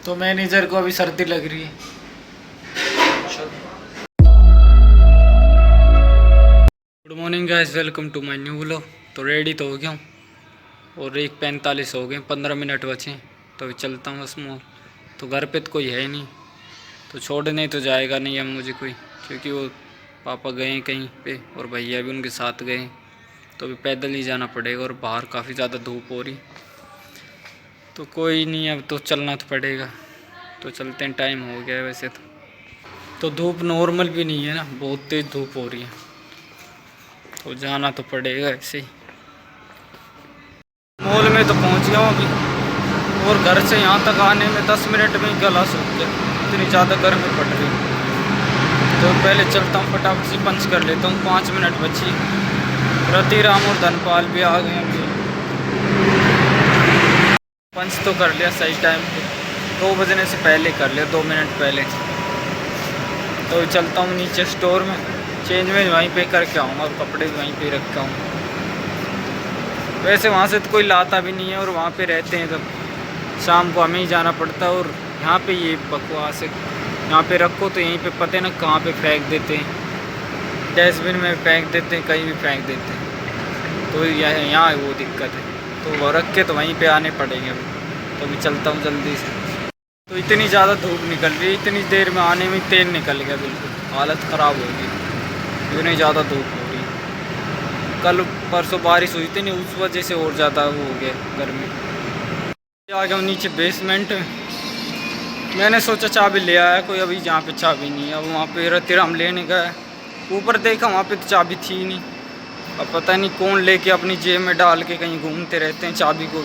तो मैनेजर को अभी सर्दी लग रही है। Good morning guys, welcome to my new vlog. तो रेडी तो हो गया हूँ और 1:45 हो गए, 15 मिनट बचे। तो अभी चलता हूँ बस मॉल। तो घर पे तो कोई है ही नहीं, तो छोड़ने तो जाएगा नहीं अब मुझे कोई, क्योंकि वो पापा गए कहीं पे और भैया भी उनके साथ गए। तो अभी पैदल ही जाना पड़ेगा और बाहर काफ़ी ज़्यादा धूप हो रही, तो कोई नहीं, अब तो चलना तो पड़ेगा। तो चलते हैं, टाइम हो गया है वैसे तो धूप नॉर्मल भी नहीं है ना, बहुत तेज़ धूप हो रही है, तो जाना तो पड़ेगा ऐसे ही। मॉल में तो पहुंच गया हूँ अभी, और घर से यहाँ तक आने में 10 मिनट में ही गला सूख गया, इतनी ज़्यादा गर्मी पड़ रही। तो पहले चलता हूँ, फटाफट से पंच कर लेता हूँ, 5 मिनट बची। रतिराम और धनपाल भी आ गए अभी। पंच तो कर लिया सही टाइम पे, 2 बजने से पहले कर लिया, 2 मिनट पहले। तो चलता हूँ नीचे स्टोर में, चेंज में वहीं पे करके आऊँगा और कपड़े भी वहीं पे रख के आऊँगा। वैसे वहाँ से तो कोई लाता भी नहीं है, और वहाँ पे रहते हैं तब शाम को हमें ही जाना पड़ता है। और यहाँ पे ये बकवास है, यहाँ पे रखो तो यहीं पे पता ना कहाँ पे फेंक देते हैं, डस्टबिन में फेंक देते हैं, कहीं भी फेंक देते हैं। तो यहाँ वो दिक्कत है, तो वो रख के तो वहीं पे आने पड़ेंगे अभी। तो अभी चलता हूँ जल्दी से। तो इतनी ज़्यादा धूप निकल रही है, इतनी देर में आने में तेल निकल गया, बिल्कुल हालत ख़राब हो गई, इतनी ज़्यादा धूप हो रही। कल परसों बारिश हुई थी नहीं, उस वजह से और ज़्यादा वो हो गया गर्मी। आ गया हूँ नीचे बेसमेंट में। मैंने सोचा चाबी ले आया कोई, अभी जहाँ पे चाबी नहीं है। अब वहाँ पे रतिराम लेने गया, ऊपर देखा वहाँ पे तो चाबी थी नहीं। अब पता नहीं कौन लेके अपनी जेब में डाल के कहीं घूमते रहते हैं चाबी को।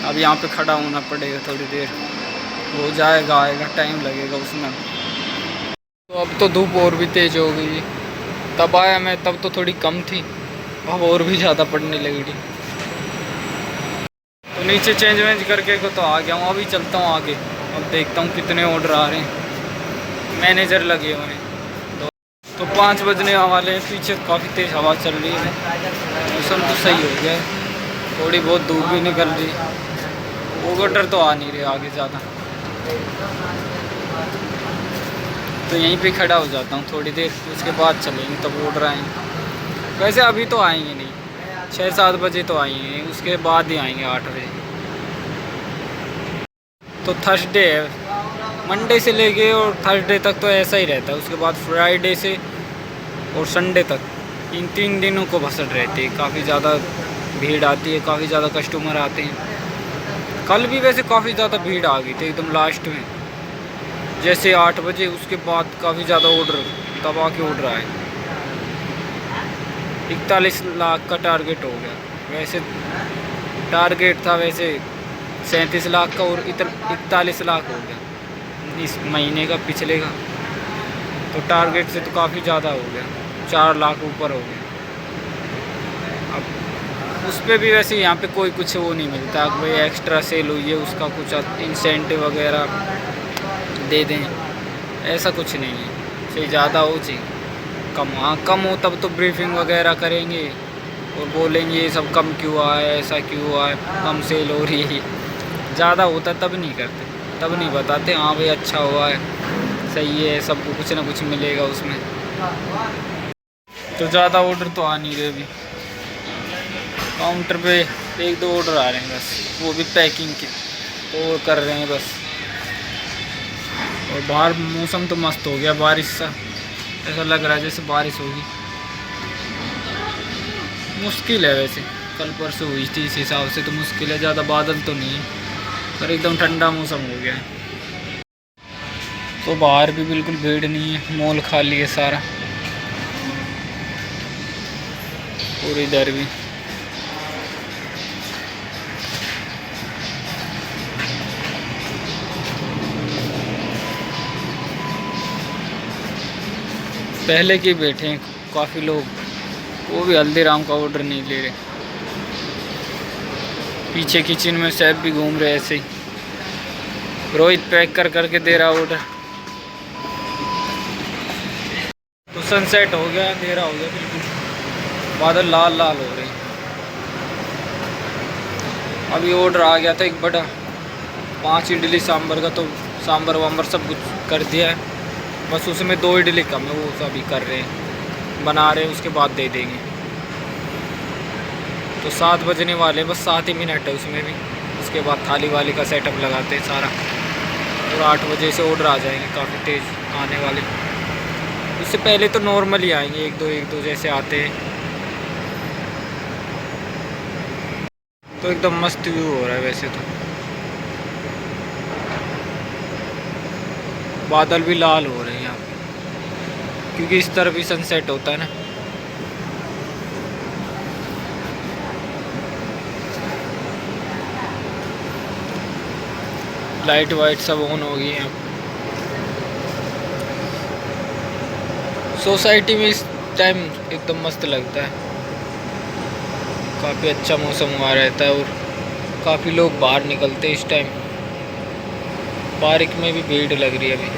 अब यहाँ पे खड़ा होना पड़ेगा थोड़ी देर, हो जाएगा, आएगा, टाइम लगेगा उसमें। तो अब तो धूप और भी तेज़ हो गई, तब आया मैं तब तो थोड़ी कम थी, अब और भी ज़्यादा पड़ने लगी थी। तो नीचे चेंज वेंज करके को तो आ गया हूँ, अभी चलता हूँ आगे। अब देखता हूँ कितने ऑर्डर आ रहे हैं, मैनेजर लगे हुए हैं। तो 5 बजने वाले हैं, पीछे काफ़ी तेज़ हवा चल रही है, मौसम तो सही हो गया है, थोड़ी बहुत धूप भी निकल रही। ऑर्डर तो आ नहीं रहे आगे ज़्यादा, तो यहीं पे खड़ा हो जाता हूँ थोड़ी देर, उसके बाद चलेंगे तब ऑर्डर आएंगे। वैसे अभी तो आएंगे नहीं, 6-7 बजे तो आएंगे, उसके बाद ही आएंगे 8 बजे। तो थर्सडे है, मंडे से लेके और थर्सडे तक तो ऐसा ही रहता है, उसके बाद फ्राइडे से और संडे तक इन 3 दिनों को भसड़ रहती है, काफ़ी ज़्यादा भीड़ आती है, काफ़ी ज़्यादा कस्टमर आते हैं। कल भी वैसे काफ़ी ज़्यादा भीड़ आ गई थी एकदम लास्ट में, जैसे 8 बजे, उसके बाद काफ़ी ज़्यादा ऑर्डर, तब आके ऑर्डर आए। 41 लाख का टारगेट हो गया, वैसे टारगेट था वैसे 37 लाख का, और 41 लाख हो गया इस महीने का, पिछले का। तो टारगेट से तो काफ़ी ज़्यादा हो गया, 4 लाख ऊपर हो गया। अब उस पर भी वैसे यहाँ पे कोई कुछ वो नहीं मिलता, कोई एक्स्ट्रा सेल हुई है उसका कुछ इंसेंटिव वगैरह दे दें, ऐसा कुछ नहीं है। से ज़्यादा हो चाहिए, कम, हाँ कम हो तब तो ब्रीफिंग वगैरह करेंगे और बोलेंगे ये सब कम क्यों हुआ है, ऐसा क्यों हुआ है, कम सेल हो रही है। ज़्यादा होता तब नहीं करते, तब नहीं बताते हाँ भाई अच्छा हुआ है, सही है, सबको कुछ ना कुछ मिलेगा उसमें। तो ज़्यादा ऑर्डर तो आ नहीं रहे अभी, काउंटर पे 1-2 ऑर्डर आ रहे हैं बस, वो भी पैकिंग के, तो कर रहे हैं बस। और बाहर मौसम तो मस्त हो गया, बारिश सा, ऐसा लग रहा है जैसे बारिश होगी। मुश्किल है वैसे, कल परसों हुई थी इस हिसाब से तो मुश्किल है, ज़्यादा बादल तो नहीं है, पर एकदम ठंडा मौसम हो गया है। तो बाहर भी बिल्कुल भीड़ नहीं है, मॉल खाली है सारा, और इधर भी। पहले के बैठे हैं काफ़ी लोग, वो भी हल्दीराम का ऑर्डर नहीं ले रहे। पीछे किचन में सैफ भी घूम रहे ऐसे ही, रोहित पैक कर करके दे रहा ऑर्डर। तो सनसेट हो गया, अंधेरा हो गया बिल्कुल, बादल लाल लाल हो रहे हैं। अभी ऑर्डर आ गया था एक बड़ा, 5 इडली सांभर का, तो सांभर वाम्बर सब कुछ कर दिया है, बस उसमें 2 इडली कम है, वो अभी कर रहे हैं, बना रहे हैं, उसके बाद दे देंगे। तो 7 बजने वाले, बस 7 ही मिनट है उसमें भी। उसके बाद थाली वाली का सेटअप लगाते हैं सारा, और 8 बजे से ऑर्डर आ जाएंगे, काफ़ी तेज़ आने वाले। उससे पहले तो नॉर्मल ही आएंगे, एक दो जैसे आते हैं। तो एकदम मस्त व्यू हो रहा है वैसे तो, बादल भी लाल हो रहे हैं यहाँ पे, क्योंकि इस तरफ भी सनसेट होता है ना। लाइट वाइट सब ऑन हो गई है। सोसाइटी में इस टाइम एकदम मस्त लगता है, काफ़ी अच्छा मौसम हुआ रहता है, और काफ़ी लोग बाहर निकलते हैं इस टाइम। पार्क में भी भीड़ लग रही है अभी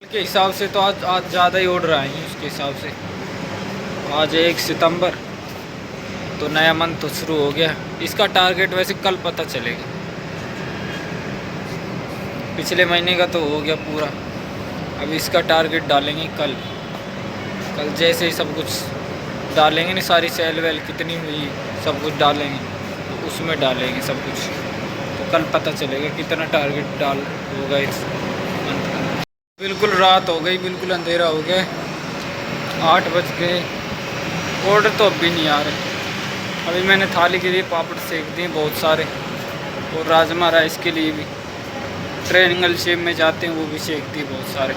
के हिसाब से, तो आज ज़्यादा ही ऑर्डर आएंगे उसके हिसाब से। आज 1 सितंबर, तो नया मंथ तो शुरू हो गया। इसका टारगेट वैसे कल पता चलेगा, पिछले महीने का तो हो गया पूरा, अब इसका टारगेट डालेंगे कल जैसे ही सब कुछ डालेंगे ना, सारी सेल वेल कितनी हुई सब कुछ डालेंगे, तो उसमें डालेंगे सब कुछ, तो कल पता चलेगा कितना टारगेट डाल होगा इस मंथ का। बिल्कुल रात हो गई, बिल्कुल अंधेरा हो गया, 8 बज गए, ऑर्डर तो अब भी नहीं आ रहे। अभी मैंने थाली के लिए पापड़ सेक दिए बहुत सारे, और राजमा राइस के लिए भी ट्रायंगल शेप में जाते हैं, वो भी सेक दिए बहुत सारे।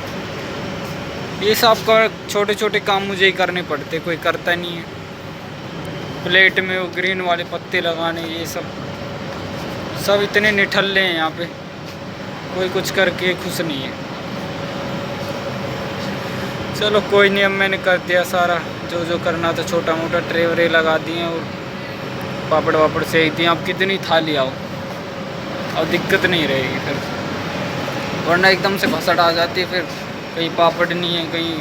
ये सब का छोटे छोटे काम मुझे ही करने पड़ते, कोई करता नहीं है। प्लेट में वो ग्रीन वाले पत्ते लगाने, ये सब इतने निठल्ले हैं यहाँ पे, कोई कुछ करके खुश नहीं है। चलो कोई नहीं, अब मैंने कर दिया सारा जो करना था, छोटा मोटा ट्रे वरे लगा दिए और पापड़ वापड़ सेक दिए। अब कितनी थाली आओ, अब दिक्कत नहीं रहेगी फिर, वरना एकदम से भसड़ आ जाती है, फिर कहीं पापड़ नहीं है, कहीं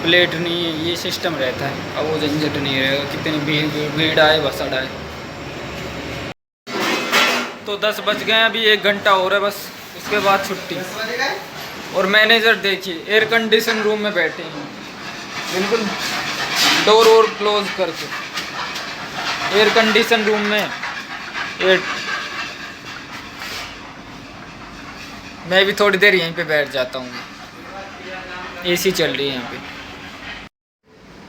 प्लेट नहीं है, ये सिस्टम रहता है। अब वो झंझट नहीं रहेगा, कितनी भीड़ आए भसड़ आए। तो 10 बज गए, अभी 1 घंटा हो रहा है बस, उसके बाद छुट्टी। और मैनेजर देखिए एयर कंडीशन रूम में बैठे हैं, बिल्कुल डोर और क्लोज करके एयर कंडीशन रूम में। मैं भी थोड़ी देर यहीं पे बैठ जाता हूँ, एसी चल रही है यहाँ पे।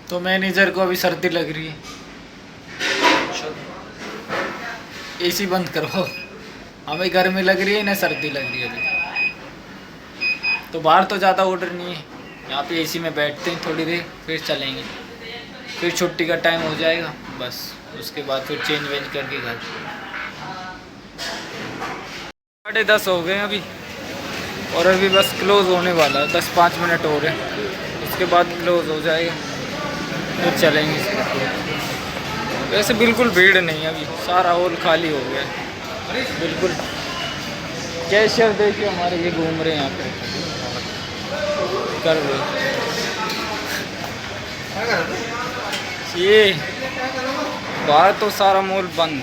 तो मैनेजर को अभी सर्दी लग रही है, एसी बंद करो, हमें गर्मी लग रही है ना सर्दी लग रही है अभी। तो बाहर तो ज़्यादा ऑर्डर नहीं है, यहाँ पे एसी में बैठते हैं थोड़ी देर, फिर चलेंगे, फिर छुट्टी का टाइम हो जाएगा बस, उसके बाद फिर चेंज वेंज करके घर। 10:30 हो गए अभी, और अभी बस क्लोज़ होने वाला है, 10-5 मिनट हो रहे हैं, उसके बाद क्लोज़ हो जाएगा, फिर चलेंगे। वैसे बिल्कुल भीड़ नहीं है अभी, सारा हॉल खाली हो गया है बिल्कुल। कैशियर देखिए हमारे ये घूम रहे हैं यहाँ पे, कर रहे ये बाहर तो सारा मॉल बंद,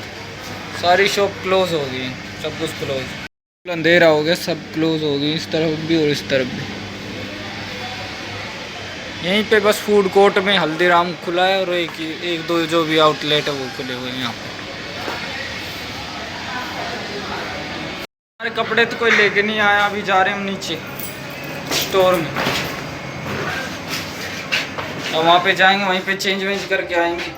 सारी शॉप क्लोज़ हो गई, सब कुछ क्लोज़, अंधेरा हो गया, सब क्लोज़ हो गई, इस तरफ भी और इस तरफ भी। यहीं पे बस फूड कोर्ट में हल्दीराम खुला है, और एक दो जो भी आउटलेट है वो खुले हुए हैं यहाँ पे। हमारे कपड़े तो कोई लेके नहीं आया, अभी जा रहे हैं हम नीचे स्टोर में, और वहाँ पे जाएंगे, वहीं पे चेंज वेंज करके आएंगे।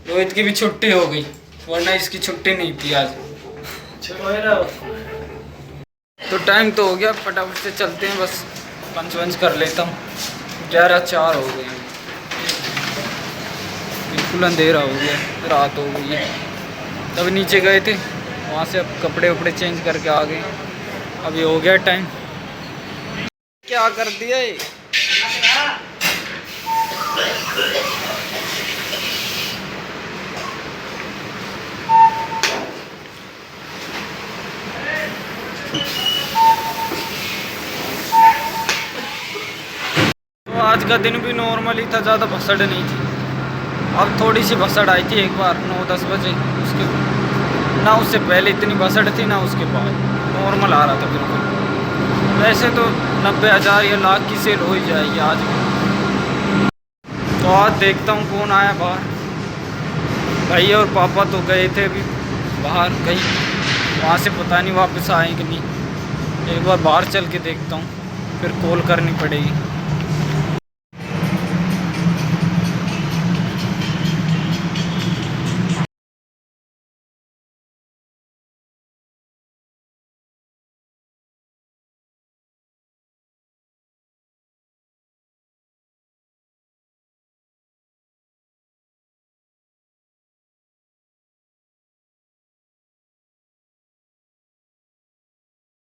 रोहित की भी छुट्टी हो गई, वरना इसकी छुट्टी नहीं थी आज। तो टाइम तो हो गया, फटाफट से चलते हैं, बस पंच वंच कर लेता हूँ। 11:04 हो गए, बिल्कुल अंधेरा हो गया, रात हो गई है। तब नीचे गए थे, वहाँ से अब कपड़े वपड़े चेंज करके आ गए, अभी हो गया टाइम। क्या कर दिया ये? तो आज का दिन भी नॉर्मल ही था, ज़्यादा भसड़ नहीं थी। अब थोड़ी सी भसड़ आई थी एक बार 9-10 बजे, उसके ना उससे पहले इतनी भसड़ थी ना उसके बाद, नॉर्मल आ रहा था बिल्कुल। वैसे तो 90,000 या लाख की सेल हो ही जाएगी आज। तो आज देखता हूँ कौन आया बाहर। भैया और पापा तो गए थे अभी बाहर कहीं, वहाँ से पता नहीं वापस आए कि नहीं। एक बार बाहर चल के देखता हूँ, फिर कॉल करनी पड़ेगी।